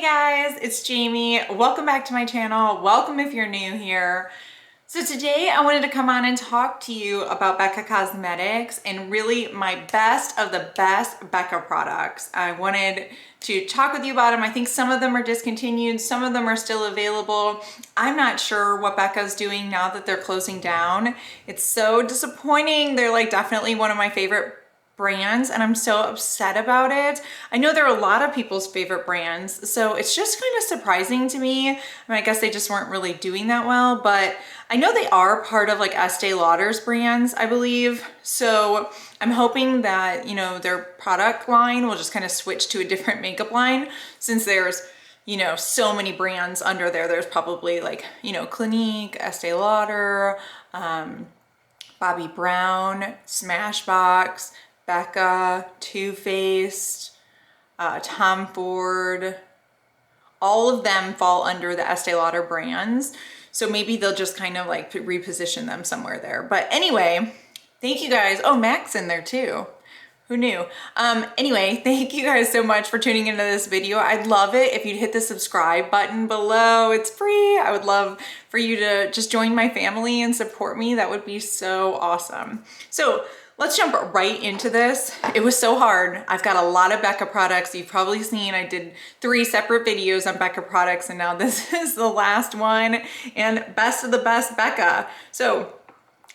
guys, it's Jamie. Welcome back to my channel. Welcome if you're new here. So today I wanted to come on and talk to you about Becca Cosmetics and really my best of the best Becca products. I wanted to talk with you about them. I think some of them are discontinued, some of them are still available. I'm not sure what Becca's doing now that they're closing down. It's so disappointing. They're like definitely one of my favorite brands and I'm so upset about it. I know they're a lot of people's favorite brands, so it's just kind of surprising to me. I mean, I guess they just weren't really doing that well, but I know they are part of like Estee Lauder's brands, I believe. So I'm hoping that, you know, their product line will just kind of switch to a different makeup line since there's, you know, so many brands under there. There's probably like, you know, Clinique, Estee Lauder, Bobbi Brown, Smashbox, Becca, Too Faced, Tom Ford, all of them fall under the Estee Lauder brands. So maybe they'll just kind of like reposition them somewhere there. But anyway, thank you guys. Oh, Mac's in there too. Who knew? Anyway, thank you guys so much for tuning into this video. I'd love it if you'd hit the subscribe button below. It's free. I would love for you to just join my family and support me. That would be so awesome. So let's jump right into this. It was so hard. I've got a lot of Becca products. You've probably seen I did 3 separate videos on Becca products and now this is the last one and best of the best Becca. So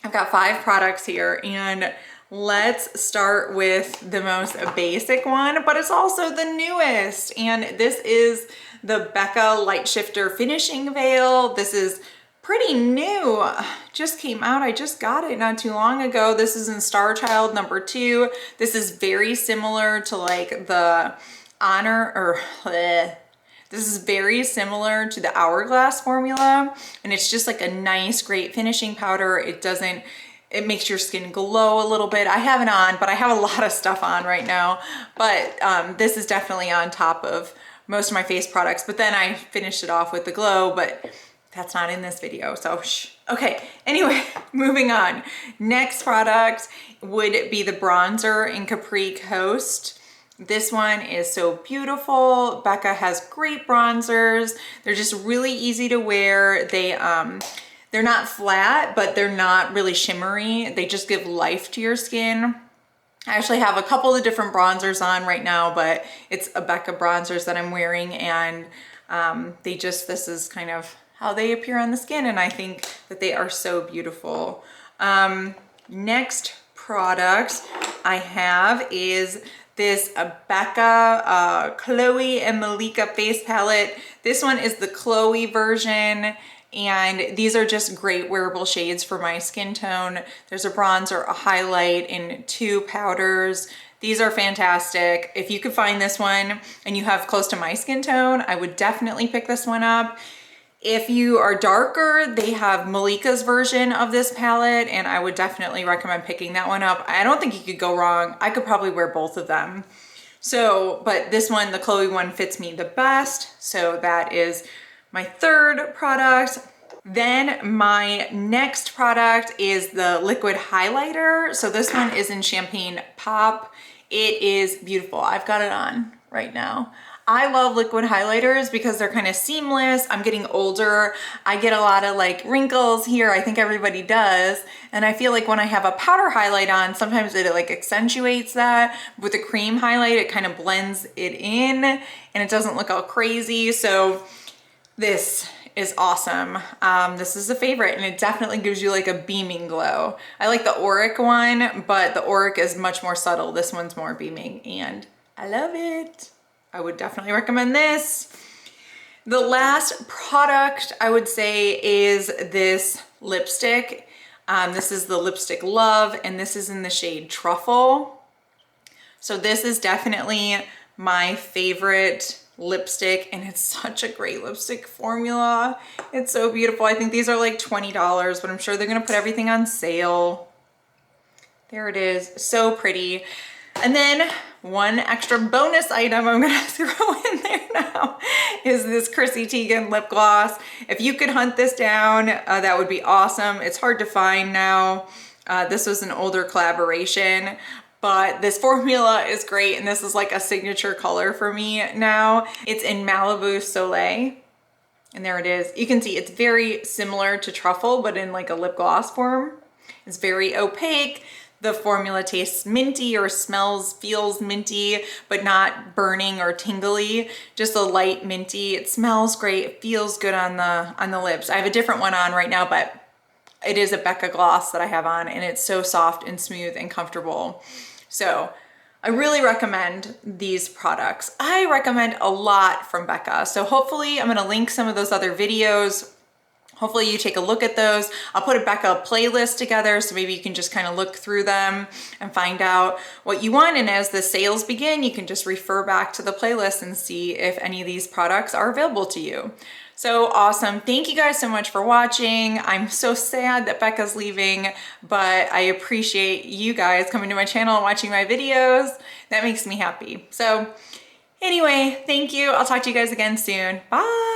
I've got 5 products here and let's start with the most basic one, but it's also the newest. And this is the Becca Light Shifter Finishing Veil. This is pretty new, just came out. I just got it not too long ago. This is in Star Child number 2. This is very similar to like the this is very similar to the Hourglass formula. And it's just like a nice, great finishing powder. It makes your skin glow a little bit. I have it on, but I have a lot of stuff on right now. But this is definitely on top of most of my face products. But then I finished it off with the glow, but that's not in this video, so shh. Okay, anyway, moving on. Next product would be the bronzer in Capri Coast. This one is so beautiful. Becca has great bronzers. They're just really easy to wear. They're not flat, but they're not really shimmery. They just give life to your skin. I actually have a couple of different bronzers on right now, but it's a Becca bronzers that I'm wearing, and this is kind of how they appear on the skin, and I think that they are so beautiful. Next product I have is this Becca Chloe and Malika face palette. This one is the Chloe version, and these are just great wearable shades for my skin tone. There's a bronzer, a highlight, and 2 powders. These are fantastic. If you could find this one and you have close to my skin tone, I would definitely pick this one up. If you are darker, they have Malika's version of this palette, and I would definitely recommend picking that one up. I don't think you could go wrong. I could probably wear both of them. So, but this one, the Chloe one, fits me the best. So that is my 3rd product. Then my next product is the liquid highlighter. So this one is in Champagne Pop. It is beautiful. I've got it on right now. I love liquid highlighters because they're kind of seamless. I'm getting older. I get a lot of like wrinkles here. I think everybody does. And I feel like when I have a powder highlight on, sometimes it like accentuates that. With a cream highlight, it kind of blends it in and it doesn't look all crazy. So this is awesome. This is a favorite and it definitely gives you like a beaming glow. I like the Auric one, but the Auric is much more subtle. This one's more beaming and I love it. I would definitely recommend this. The last product I would say is this lipstick. This is the Lipstick Love, and this is in the shade Truffle. So this is definitely my favorite lipstick, and it's such a great lipstick formula. It's so beautiful. I think these are like $20, but I'm sure they're gonna put everything on sale. There it is, so pretty. And then one extra bonus item I'm gonna throw in there now is this Chrissy Teigen lip gloss. If you could hunt this down, that would be awesome. It's hard to find now. This was an older collaboration, but this formula is great, and this is like a signature color for me now. It's in Malibu Soleil, and there it is. You can see it's very similar to Truffle, but in like a lip gloss form. It's very opaque. The formula tastes minty or feels minty, but not burning or tingly, just a light minty. It smells great, it feels good on the lips. I have a different one on right now, but it is a Becca gloss that I have on, and it's so soft and smooth and comfortable. So I really recommend these products. I recommend a lot from Becca. So hopefully I'm gonna link some of those other videos. Hopefully you take a look at those. I'll put a Becca playlist together, so maybe you can just kind of look through them and find out what you want. And as the sales begin, you can just refer back to the playlist and see if any of these products are available to you. So awesome. Thank you guys so much for watching. I'm so sad that Becca's leaving, but I appreciate you guys coming to my channel and watching my videos. That makes me happy. So anyway, thank you. I'll talk to you guys again soon. Bye.